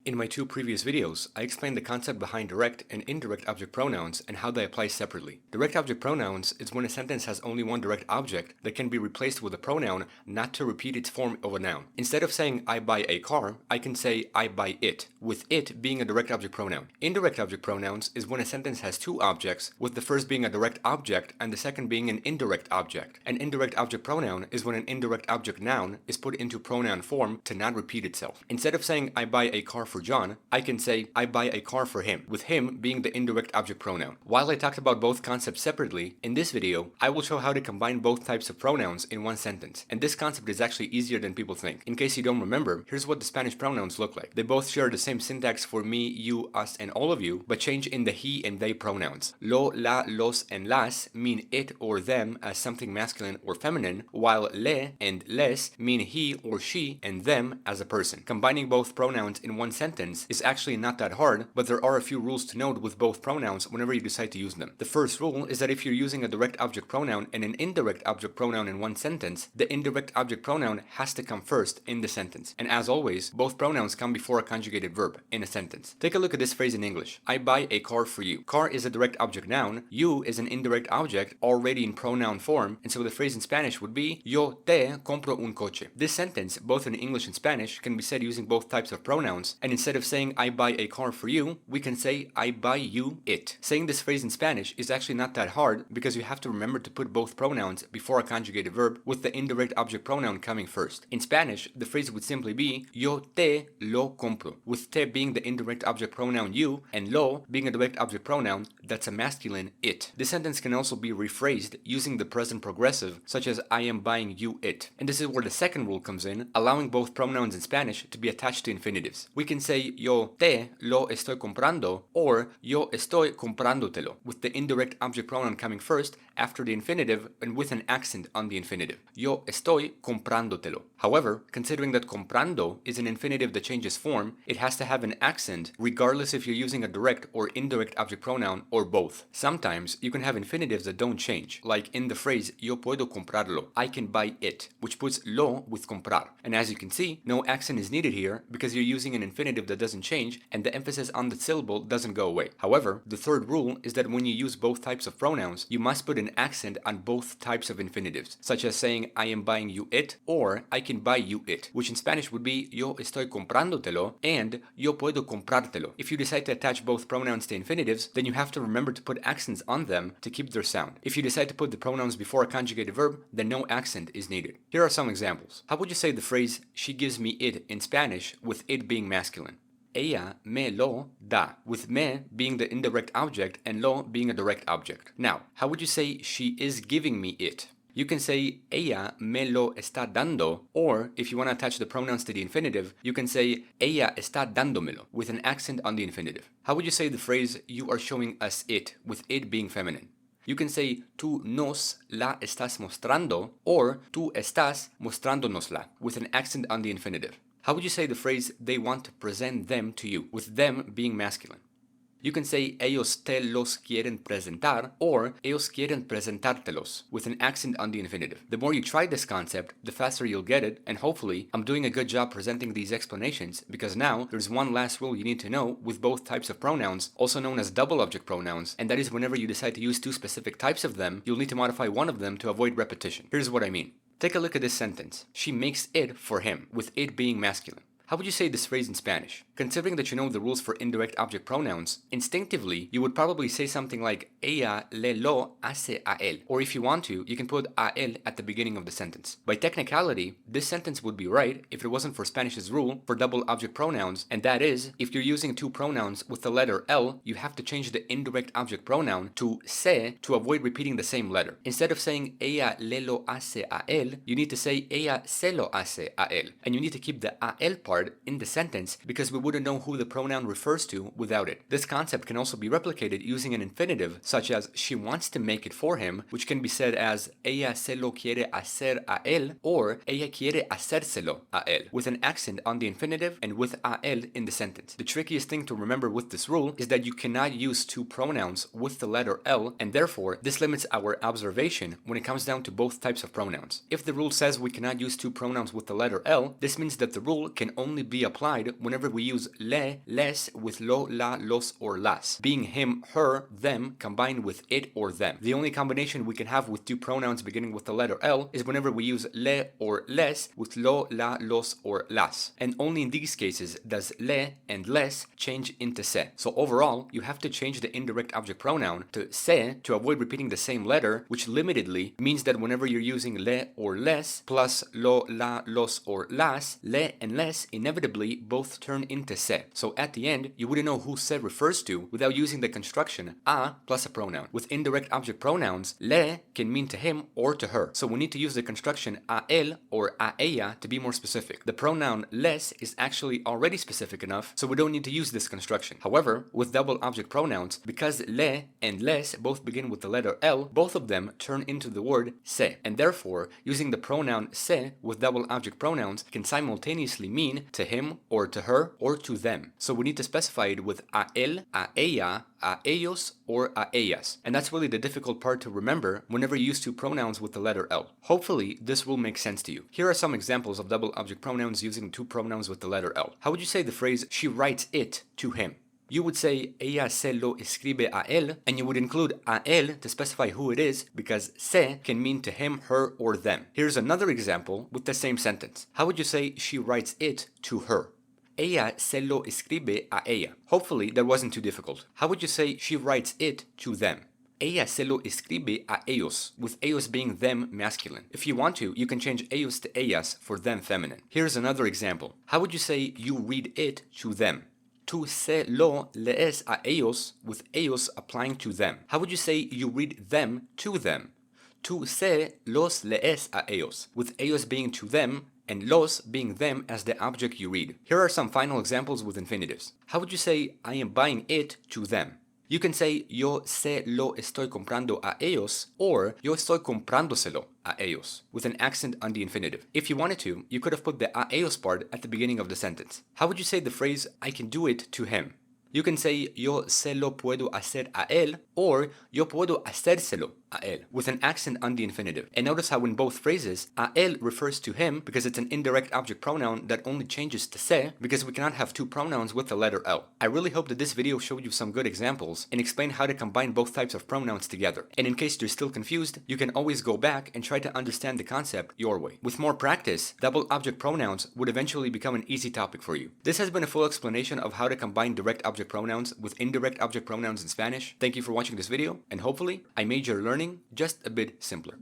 In my two previous videos, I explained the concept behind direct and indirect object pronouns and how they apply separately. Direct object pronouns is when a sentence has only one direct object that can be replaced with a pronoun not to repeat its form of a noun. Instead of saying I buy a car, I can say I buy it, with it being a direct object pronoun. Indirect object pronouns is when a sentence has two objects, with the first being a direct object and the second being an indirect object. An indirect object pronoun is when an indirect object noun is put into pronoun form to not repeat itself. Instead of saying I buy a car for John, I can say I buy a car for him, with him being the indirect object pronoun. While I talked about both concepts separately, in this video, I will show how to combine both types of pronouns in one sentence. And this concept is actually easier than people think. In case you don't remember, here's what the Spanish pronouns look like. They both share the same syntax for me, you, us, and all of you, but change in the he and they pronouns. Lo, la, los, and las mean it or them as something masculine or feminine, while le and les mean he or she and them as a person. Combining both pronouns in one sentence is actually not that hard, but there are a few rules to note with both pronouns whenever you decide to use them. The first rule is that if you're using a direct object pronoun and an indirect object pronoun in one sentence, the indirect object pronoun has to come first in the sentence. And as always, both pronouns come before a conjugated verb in a sentence. Take a look at this phrase in English. I buy a car for you. Car is a direct object noun, you is an indirect object already in pronoun form, and so the phrase in Spanish would be Yo te compro un coche. This sentence, both in English and Spanish, can be said using both types of pronouns, and instead of saying I buy a car for you, we can say I buy you it. Saying this phrase in Spanish is actually not that hard because you have to remember to put both pronouns before a conjugated verb with the indirect object pronoun coming first. In Spanish, the phrase would simply be Yo te lo compro, with te being the indirect object pronoun you and lo being a direct object pronoun that's a masculine it. This sentence can also be rephrased using the present progressive, such as I am buying you it. And this is where the second rule comes in, allowing both pronouns in Spanish to be attached to infinitives. We can say yo te lo estoy comprando or yo estoy comprándotelo, with the indirect object pronoun coming first after the infinitive and with an accent on the infinitive. Yo estoy comprándotelo. However, considering that comprando is an infinitive that changes form, it has to have an accent regardless if you're using a direct or indirect object pronoun or both. Sometimes you can have infinitives that don't change, like in the phrase yo puedo comprarlo, I can buy it, which puts lo with comprar. And as you can see, no accent is needed here because you're using an infinitive that doesn't change and the emphasis on the syllable doesn't go away. However, the third rule is that when you use both types of pronouns, you must put an accent on both types of infinitives, such as saying I am buying you it or I can buy you it, which in Spanish would be yo estoy comprándotelo and yo puedo comprártelo. If you decide to attach both pronouns to infinitives, then you have to remember to put accents on them to keep their sound. If you decide to put the pronouns before a conjugated verb, then no accent is needed. Here are some examples. How would you say the phrase she gives me it in Spanish with it being masculine? Ella me lo da, with me being the indirect object and lo being a direct object. Now, how would you say she is giving me it? You can say ella me lo está dando, or if you want to attach the pronouns to the infinitive, you can say ella está dándomelo, with an accent on the infinitive. How would you say the phrase you are showing us it, with it being feminine? You can say tú nos la estás mostrando, or tú estás mostrándonosla, with an accent on the infinitive. How would you say the phrase they want to present them to you, with them being masculine? You can say ellos te los quieren presentar or ellos quieren presentártelos with an accent on the infinitive. The more you try this concept, the faster you'll get it, and hopefully I'm doing a good job presenting these explanations because now there's one last rule you need to know with both types of pronouns, also known as double object pronouns, and that is whenever you decide to use two specific types of them, you'll need to modify one of them to avoid repetition. Here's what I mean. Take a look at this sentence. She makes it for him, with it being masculine. How would you say this phrase in Spanish? Considering that you know the rules for indirect object pronouns, instinctively, you would probably say something like ella le lo hace a él. Or if you want to, you can put a él at the beginning of the sentence. By technicality, this sentence would be right if it wasn't for Spanish's rule for double object pronouns, and that is, if you're using two pronouns with the letter L, you have to change the indirect object pronoun to se to avoid repeating the same letter. Instead of saying ella le lo hace a él, you need to say ella se lo hace a él. And you need to keep the a él part in the sentence because we wouldn't know who the pronoun refers to without it. This concept can also be replicated using an infinitive such as she wants to make it for him, which can be said as ella se lo quiere hacer a él or ella quiere hacérselo a él, with an accent on the infinitive and with a él in the sentence. The trickiest thing to remember with this rule is that you cannot use two pronouns with the letter L, and therefore this limits our observation when it comes down to both types of pronouns. If the rule says we cannot use two pronouns with the letter L, this means that the rule can only only be applied whenever we use le, les with lo, la, los, or las, being him, her, them, combined with it or them. The only combination we can have with two pronouns beginning with the letter L is whenever we use le or les with lo, la, los, or las. And only in these cases does le and les change into se. So overall, you have to change the indirect object pronoun to se to avoid repeating the same letter, which limitedly means that whenever you're using le or les plus lo, la, los, or las, le and les inevitably both turn into se. So at the end, you wouldn't know who se refers to without using the construction a plus a pronoun. With indirect object pronouns, le can mean to him or to her. So we need to use the construction a él or a ella to be more specific. The pronoun les is actually already specific enough, so we don't need to use this construction. However, with double object pronouns, because le and les both begin with the letter L, both of them turn into the word se. And therefore, using the pronoun se with double object pronouns can simultaneously mean to him or to her or to them. So we need to specify it with a él, a ella, a ellos, or a ellas. And that's really the difficult part to remember whenever you use two pronouns with the letter L. Hopefully, this will make sense to you. Here are some examples of double object pronouns using two pronouns with the letter L. How would you say the phrase, she writes it to him? You would say, ella se lo escribe a él, and you would include a él to specify who it is, because se can mean to him, her, or them. Here's another example with the same sentence. How would you say, she writes it to her? Ella se lo escribe a ella. Hopefully that wasn't too difficult. How would you say she writes it to them? Ella se lo escribe a ellos, with ellos being them masculine. If you want to, you can change ellos to ellas for them feminine. Here's another example. How would you say you read it to them? Tú se lo lees a ellos, with ellos applying to them. How would you say you read them to them? Tú se los lees a ellos, with ellos being to them, and los being them as the object you read. Here are some final examples with infinitives. How would you say, I am buying it to them? You can say, yo se lo estoy comprando a ellos, or yo estoy comprándoselo a ellos, with an accent on the infinitive. If you wanted to, you could have put the a ellos part at the beginning of the sentence. How would you say the phrase, I can do it to him? You can say, yo se lo puedo hacer a él, or yo puedo hacérselo a él, with an accent on the infinitive. And notice how in both phrases, a él refers to him because it's an indirect object pronoun that only changes to se because we cannot have two pronouns with the letter L. I really hope that this video showed you some good examples and explained how to combine both types of pronouns together. And in case you're still confused, you can always go back and try to understand the concept your way. With more practice, double object pronouns would eventually become an easy topic for you. This has been a full explanation of how to combine direct object pronouns with indirect object pronouns in Spanish. Thank you for watching this video, and hopefully I made your learning just a bit simpler.